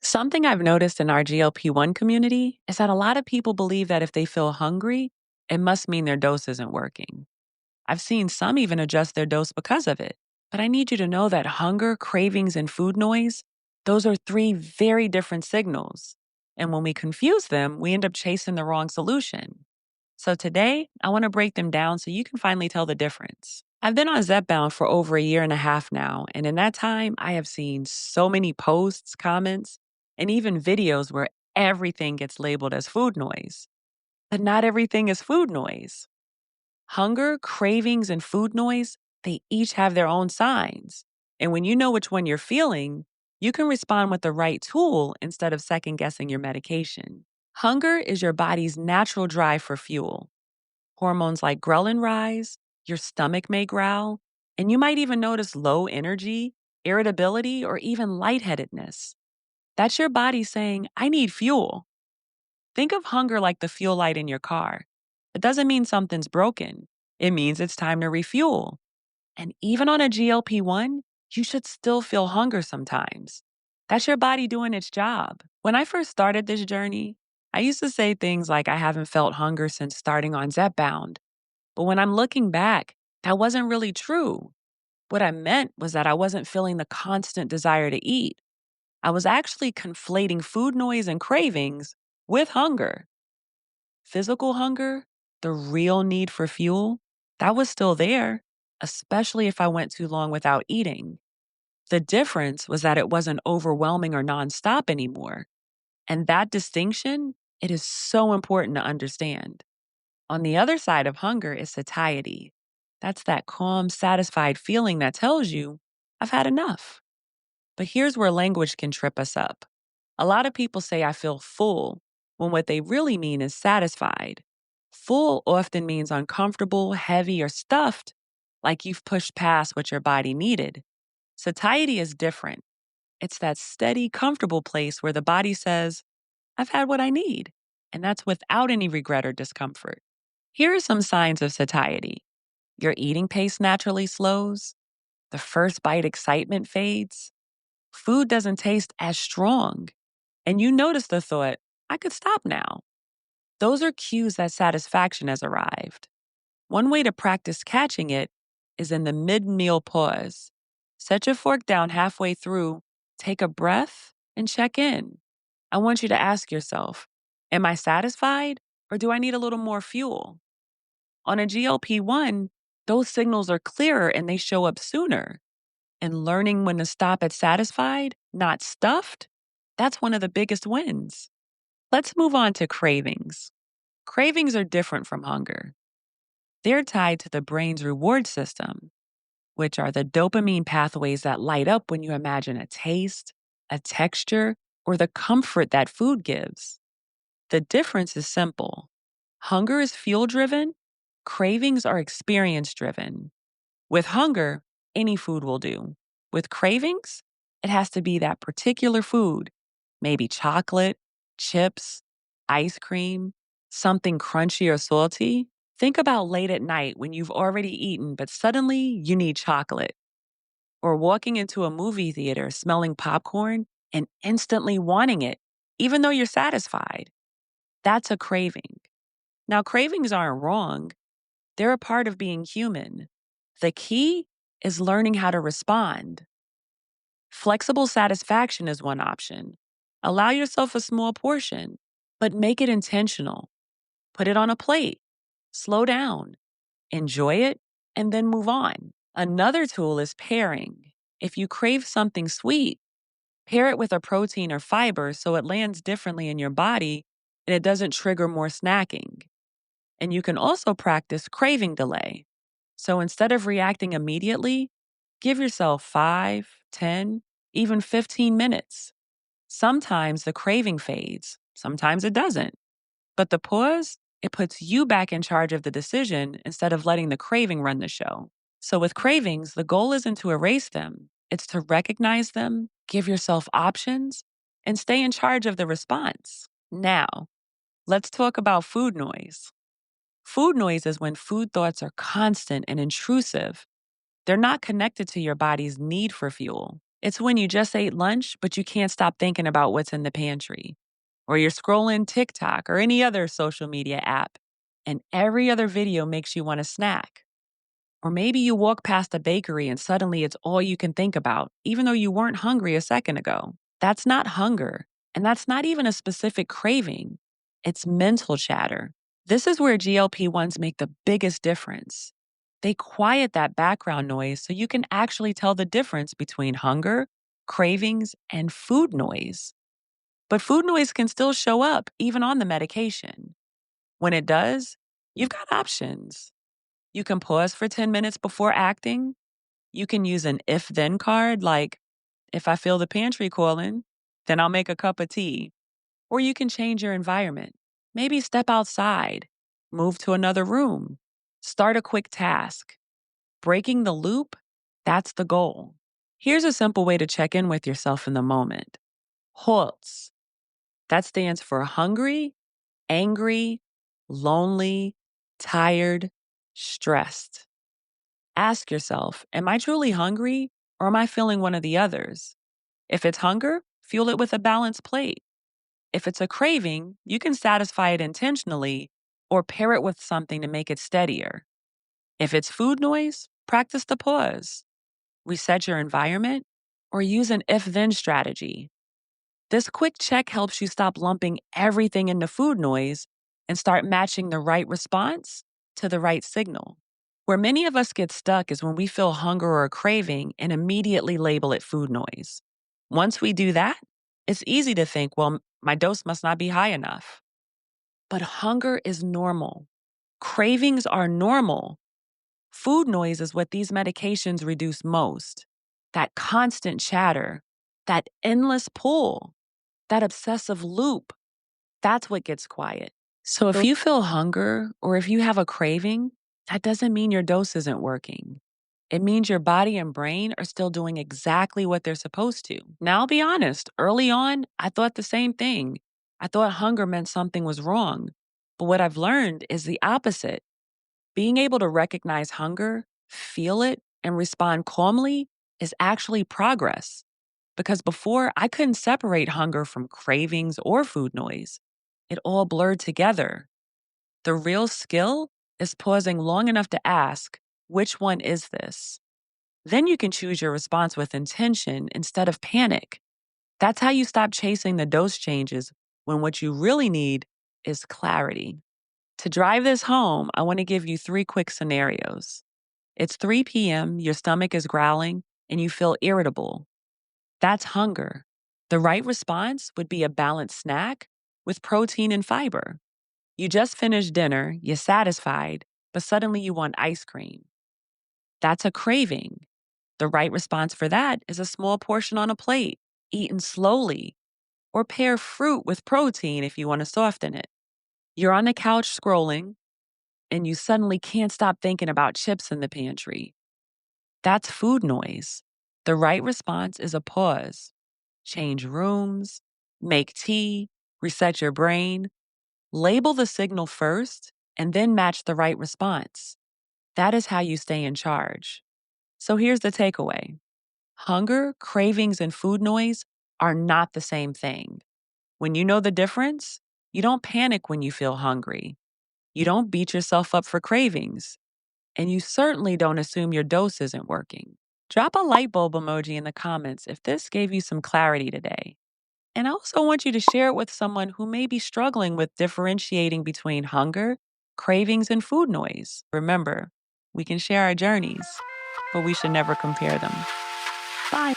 Something I've noticed in our GLP-1 community is that a lot of people believe that if they feel hungry, it must mean their dose isn't working. I've seen some even adjust their dose because of it. But I need you to know that hunger, cravings, and food noise, those are three very different signals. And when we confuse them, we end up chasing the wrong solution. So today, I want to break them down so you can finally tell the difference. I've been on Zepbound for over a year and a half now, and in that time, I have seen so many posts, comments, and even videos where everything gets labeled as food noise. But not everything is food noise. Hunger, cravings, and food noise, they each have their own signs. And when you know which one you're feeling, you can respond with the right tool instead of second guessing your medication. Hunger is your body's natural drive for fuel. Hormones like ghrelin rise, your stomach may growl, and you might even notice low energy, irritability, or even lightheadedness. That's your body saying, I need fuel. Think of hunger like the fuel light in your car. It doesn't mean something's broken, it means it's time to refuel. And even on a GLP-1, you should still feel hunger sometimes. That's your body doing its job. When I first started this journey, I used to say things like I haven't felt hunger since starting on Zepbound. But when I'm looking back, that wasn't really true. What I meant was that I wasn't feeling the constant desire to eat. I was actually conflating food noise and cravings with hunger. Physical hunger, the real need for fuel, that was still there, especially if I went too long without eating. The difference was that it wasn't overwhelming or nonstop anymore. And that distinction, it is so important to understand. On the other side of hunger is satiety. That's that calm, satisfied feeling that tells you, I've had enough. But here's where language can trip us up. A lot of people say, I feel full, when what they really mean is satisfied. Full often means uncomfortable, heavy, or stuffed, like you've pushed past what your body needed. Satiety is different. It's that steady, comfortable place where the body says, I've had what I need. And that's without any regret or discomfort. Here are some signs of satiety. Your eating pace naturally slows. The first bite excitement fades. Food doesn't taste as strong. And you notice the thought, I could stop now. Those are cues that satisfaction has arrived. One way to practice catching it is in the mid meal pause. Set your fork down halfway through, take a breath, and check in. I want you to ask yourself, am I satisfied or do I need a little more fuel? On a GLP-1, those signals are clearer and they show up sooner. And learning when to stop at satisfied, not stuffed, that's one of the biggest wins. Let's move on to cravings. Cravings are different from hunger. They're tied to the brain's reward system, which are the dopamine pathways that light up when you imagine a taste, a texture, or the comfort that food gives. The difference is simple. Hunger is fuel driven, cravings are experience driven. With hunger, any food will do. With cravings, it has to be that particular food, maybe chocolate, chips, ice cream, something crunchy or salty. Think about late at night when you've already eaten, but suddenly you need chocolate, or walking into a movie theater smelling popcorn and instantly wanting it, even though you're satisfied. That's a craving. Now, cravings aren't wrong, they're a part of being human. The key is learning how to respond. Flexible satisfaction is one option. Allow yourself a small portion, but make it intentional. Put it on a plate. Slow down. Enjoy it, and then move on. Another tool is pairing. If you crave something sweet, pair it with a protein or fiber so it lands differently in your body and it doesn't trigger more snacking. And you can also practice craving delay. So instead of reacting immediately, give yourself 5, 10, even 15 minutes. Sometimes the craving fades, sometimes it doesn't. But the pause, it puts you back in charge of the decision instead of letting the craving run the show. So with cravings, the goal isn't to erase them, it's to recognize them, give yourself options, and stay in charge of the response. Now, let's talk about food noise. Food noise is when food thoughts are constant and intrusive. They're not connected to your body's need for fuel. It's when you just ate lunch, but you can't stop thinking about what's in the pantry. Or you're scrolling TikTok or any other social media app, and every other video makes you want a snack. Or maybe you walk past a bakery and suddenly it's all you can think about, even though you weren't hungry a second ago. That's not hunger, and that's not even a specific craving. It's mental chatter. This is where GLP 1s make the biggest difference. They quiet that background noise so you can actually tell the difference between hunger, cravings, and food noise. But food noise can still show up even on the medication. When it does, you've got options. You can pause for 10 minutes before acting. You can use an if then card, like, if I feel the pantry calling, then I'll make a cup of tea. Or you can change your environment. Maybe step outside, move to another room, start a quick task. Breaking the loop, that's the goal. Here's a simple way to check in with yourself in the moment. HALTS. That stands for hungry, angry, lonely, tired, stressed. Ask yourself, am I truly hungry or am I feeling one of the others? If it's hunger, fuel it with a balanced plate. If it's a craving, you can satisfy it intentionally or pair it with something to make it steadier. If it's food noise, practice the pause. Reset your environment or use an if then strategy. This quick check helps you stop lumping everything into food noise and start matching the right response to the right signal. Where many of us get stuck is when we feel hunger or a craving and immediately label it food noise. Once we do that, it's easy to think, well, my dose must not be high enough. But hunger is normal. Cravings are normal. Food noise is what these medications reduce most. That constant chatter, that endless pull, that obsessive loop, that's what gets quiet. So if you feel hunger or if you have a craving, that doesn't mean your dose isn't working. It means your body and brain are still doing exactly what they're supposed to. Now, I'll be honest, early on, I thought the same thing. I thought hunger meant something was wrong. But what I've learned is the opposite. Being able to recognize hunger, feel it, and respond calmly is actually progress. Because before, I couldn't separate hunger from cravings or food noise. It all blurred together. The real skill is pausing long enough to ask, which one is this? Then you can choose your response with intention instead of panic. That's how you stop chasing the dose changes when what you really need is clarity. To drive this home, I want to give you three quick scenarios. It's 3 p.m., your stomach is growling, and you feel irritable. That's hunger. The right response would be a balanced snack with protein and fiber. You just finished dinner, you're satisfied, but suddenly you want ice cream. That's a craving. The right response for that is a small portion on a plate, eaten slowly, or pair fruit with protein if you want to soften it. You're on the couch scrolling, and you suddenly can't stop thinking about chips in the pantry. That's food noise. The right response is a pause. Change rooms, make tea, reset your brain, label the signal first, and then match the right response. That is how you stay in charge. So here's the takeaway: hunger, cravings, and food noise are not the same thing. When you know the difference, you don't panic when you feel hungry. You don't beat yourself up for cravings. And you certainly don't assume your dose isn't working. Drop a light bulb emoji in the comments if this gave you some clarity today. And I also want you to share it with someone who may be struggling with differentiating between hunger, cravings, and food noise. Remember, we can share our journeys, but we should never compare them. Bye.